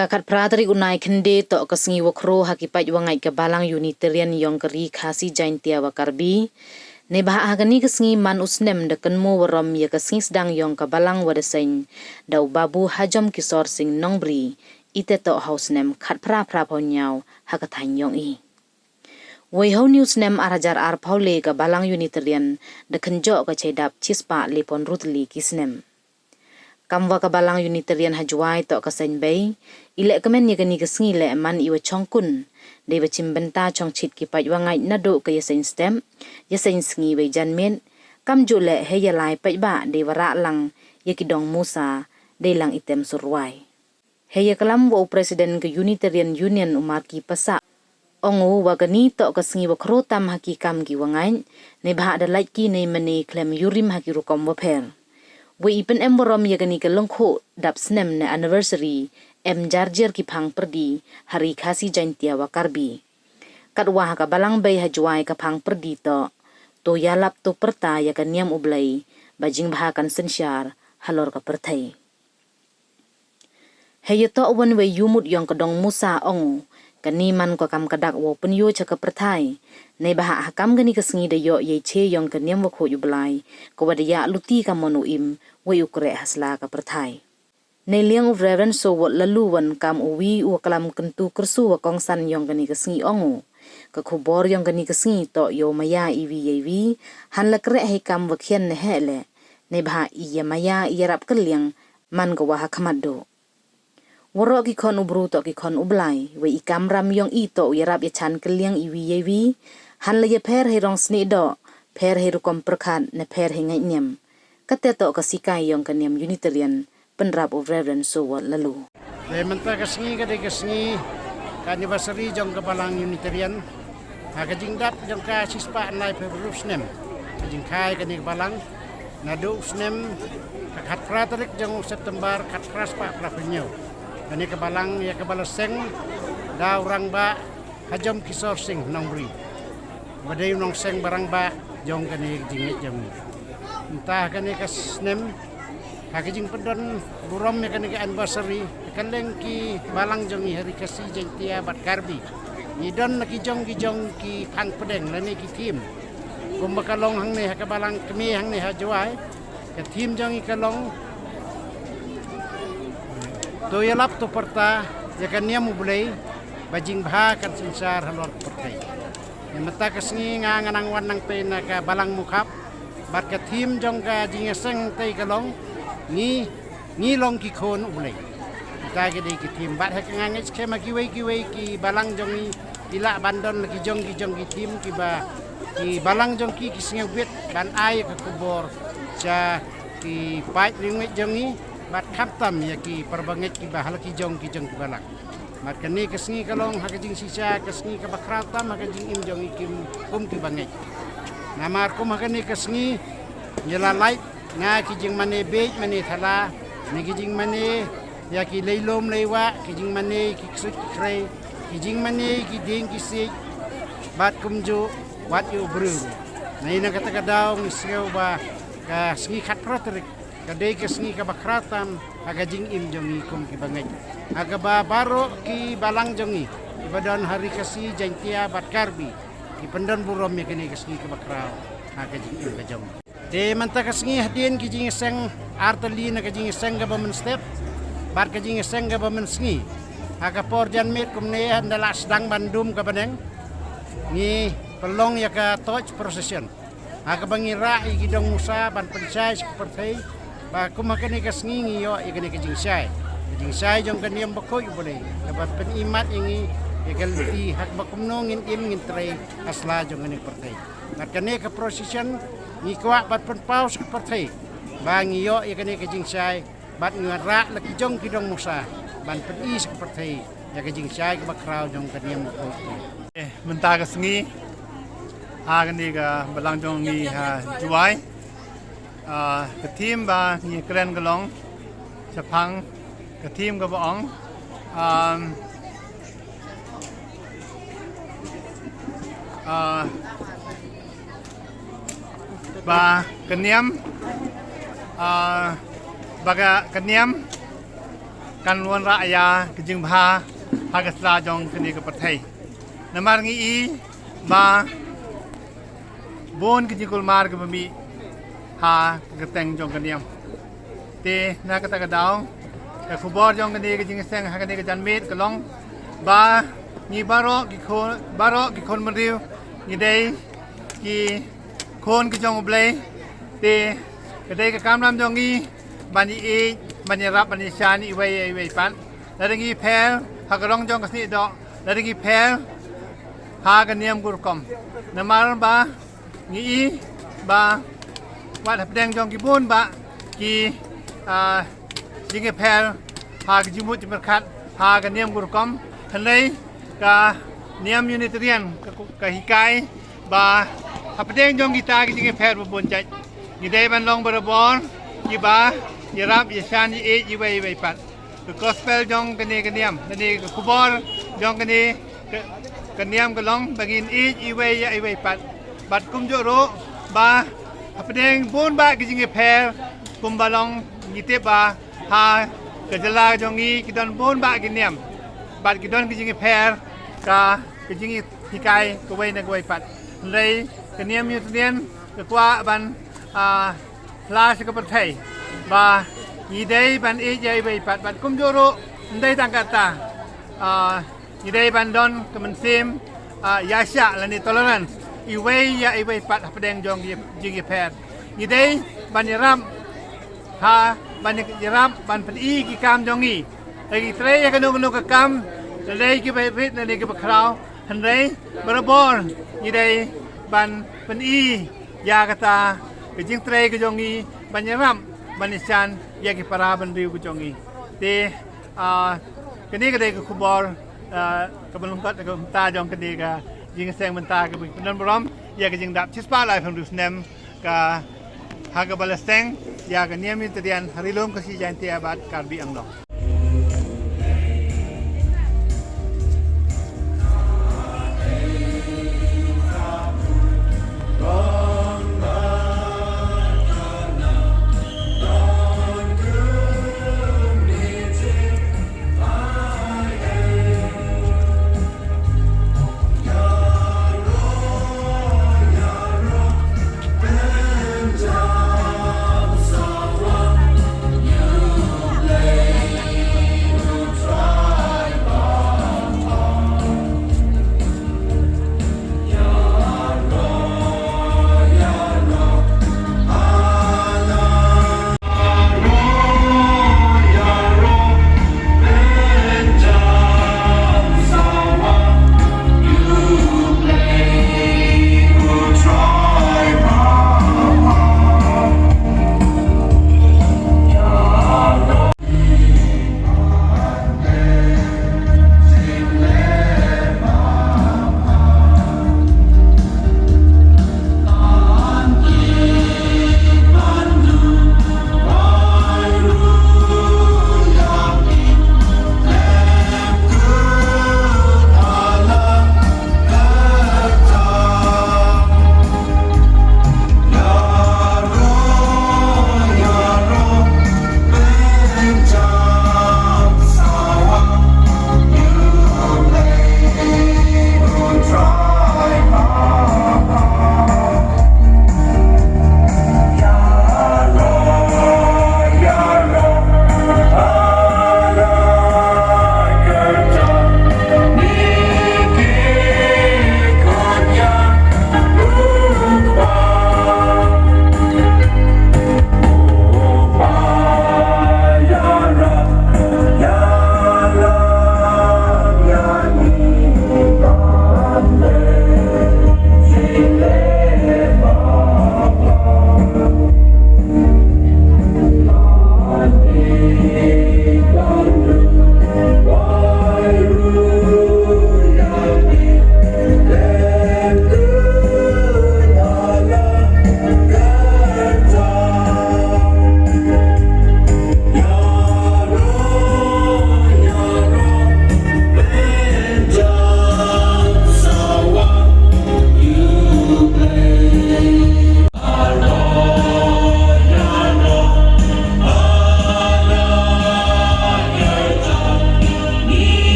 Kakat pratari unai kende to kesengi wakro hakipat wangai ke balang Unitarian yong keri khasi jaintia wakarbi. Ne bah agani kesengi man usnem dekenmu warom ya kesengi sedang yong ke balang wadasain dau babu hajam kisor sing nongbri ite to haus nem kat pra ponyau hakathan yong i. Wei news nem arajar ar paule ke balang Unitarian dekenjo ke cedap cispa lipon rutli kisnem. Kamwa ka balang Unitarian hajuai to ka sen bay ile kemen ye gani kesengi le man iwa chongkun de bachim benta chong chit ki pai wangai na do ka yesen stem yesen sngi we janmen kam ju le he ya lai pai ba de wara lang ye ki dong musa de lang item surwai he ya kalam wo president ke Unitarian Union umar ki pasa ongu wa gani to ka sngi wa khrotam haki kam ki wangai ne bha da lai ki ne mani klem yurim haki rukom wa pher we ipen emborom yagani ke longkho dap snem ne anniversary em jarjer ki phang perdi hari khasi jaintia wakarbi kadwa ka balang bay hajuai ka phang perdi to yalap to perta ya kan niam ublai bajing bahakan sensyar halor ka perthai heyeto wan we yumut yong kedong musa ong kaniman ko kam kadak wo penyo cha ka perthai nei bah hakam gani kesengi de yo ye che yong ka niam wakho yublai ko wadaya luti ka monu im we ukre hasla ka perthai nei liang of reverend so wat laluwan kam uwi u kalam kentu kersu wa kongsan yong gani kesengi ongu ka khubor yong gani kesengi to yo maya iwi yewi han la kre he kam wakhian ne hele nei bah iya maya iyarap keliang man ko wa hakhamado woro ki khon ubru to ki khon ublai we ikam ram yong i to yarap ya chan keliang iwi yewi han le ye pher he rong sni do pher he rukom prakhat ne pher he ngai nyam kate to ka sikai yong ka niam Unitarian penrap of reverend so wat lalu le menta kesengi ka de kesengi ka anniversary jong ka balang Unitarian ha ka jingdap jong ka sispa nai Februari snem jing khai ka ni balang nadu snem ka khat pratarik jong September khat pras pa prapenyo kani ka balang ya ka balaseng daw rang ba hajam kisor sing nongbri badai nong seng barang ba jong kani jingit jong entah kani ka snem hakijing pedon burom ya kani ka anniversary kaleng ki balang jong hari kasi jentia bat karbi idon na ki jong ki phang pedeng lani ki tim kumbakalong hang ne ka balang kemi hang ne hajuai ka tim jong i kalong to yalap to perta ya kan niam mulai bajing bha kan sinsar halor pertai ya mata kesengi nganang wan nang pe na ka balang mukhap bat ka tim jong ka jingeseng tei kalong ni long ki khon ulai ta ke dei ki tim bat ha ngang skema ki wei ki balang jong ni ila bandon ki jong ki tim ki ba ki balang jong ki singa wet ban ai ka kubor cha ki pai ringit jong ni bat khatam ya ki perbanget ki bahal ki jong ki balak mat kani kesengi kalong hakajing sisa kesengi ka bakratam hakajing im jong ikim ki banget namar kum hakani kesengi nyela light nga ki jing mane be mane thala ni ki jing mane ya ki leilom lewa ki jing mane ki ksut krai ki jing mane ki ding ki si bat kumju wat yu bru na ina kata kadaw ngisrew ba ka sengi khat protrik kadai kesengi ka bakratam aga jing im jongi kum ki bangai aga ba baro ki balang jongi ibadon hari kasi jaintia bat karbi ki pendon burom ya kini kesengi ka bakraw aga jing im ka jong de manta kesengi hadien ki jing seng artali na ka jing seng ga bamen step bat ka jing seng ga bamen sengi aga porjan mit kum ne handala sedang bandum ka baneng ni pelong ya ka touch procession aga bangira i gidong musa ban pensai seperti ba kumakani ka sengi yo ikani ka jingsai jong kaniam bakoy boleh dapat penimat ingi ikalti hak bakumnongin im ngintre asla jong kani pertai nakane ka procession ni kwa bat penpaus ka pertai bangi yo ikani ka jingsai bat ngara laki jong kidong musa ban penis ka pertai ya ka jingsai ka bakraw jong kaniam bakoy menta ka sengi agani ka balang jong ni juai ke tim ba ni kren galong sapang ke tim ga baong ba keniam baga keniam กันวันระยากิจิงพาพากษาจงคดีกับประเทศนมาร์งีมาบนกิจิกุลมาร์กับมีหากระแตงจงกันเดียมเตนักตะกระดาวกับขบวนจงกันดีกิจิงเสงหากันดีกับจันเมตกับลองบางีบารอกิคนมันริวงีเดย์กีคนกิจงอบเลยเตกระเดย์กับการนำจงงีบันยีบันยรับบันยชานีไว้ปันแล้วดังนี้แพ้หากร้องจงกสิดอกแล้วดังนี้แพ้หากันเนียมกุรกรมนมาร์บางี้บาวัดแดงจงกีบุญบากียิงแพ้หากจิมุจิมคัดหากันเนียมกุรกรมทันเลยกับเนียมยูนิเตเรียนกับฮิกายบาหับแดงจงกีตากิจิงแพ้บนใจยี่ได้บันลองบาร์บอลยี่บายรับยชานียี่ไว้ปัดกับกอสเปลจงกันเนียมนั่นเองกับคูบอลจงกันเนียมกับลองบากินยี่ไว้ปัดบัดกุมโจโรบาหับแดงบุญบากิจิงแพ้กุมบาลองยี่เตบาหากระจลาจงงี้กิดอนบุญบากินเนียมบัดกิดอนกิจิงแพ้กับกิจิงฮิกายกับไว้นักไว้ปัดเลยกันเนียมยูเนียนกับว่าบันลาสกับประเทศบายีได้บันเอจไว้ปัดบัดกุมโจโรได้ตั้งกัตตายีได้บันดอนกับมันซิมยาชะและนี่ทอลเลอรันอีไว้ยาไว้ปัดหับแดงจงจิงแพ้ยีได้บันยรับบันยรับบันเป็นอีกิกามจงงี้ไอ้เตยกันนุกกามเลยกิไปพิษเลยกิไปคราวหันเลยบาร์บอลยีได้บันเป็นอียากตากิจิงเตยกจงงี้บันยรับบันนิชันยากิปราบันริวกจงงี้เตกันนี้ก็ได้กับคุบอลกับบอลลุงตัดกับตาจงกันดีกับยิงแสงบรรตากับเป็นนันบรอมอยากจะยิงดับชิสปาไลฟ์ของดูสเนมกับหากกับบอลแสงอยากจะเนียมิตเดียนฮาริลมก็สิจันเตียบัดการบีอังดอก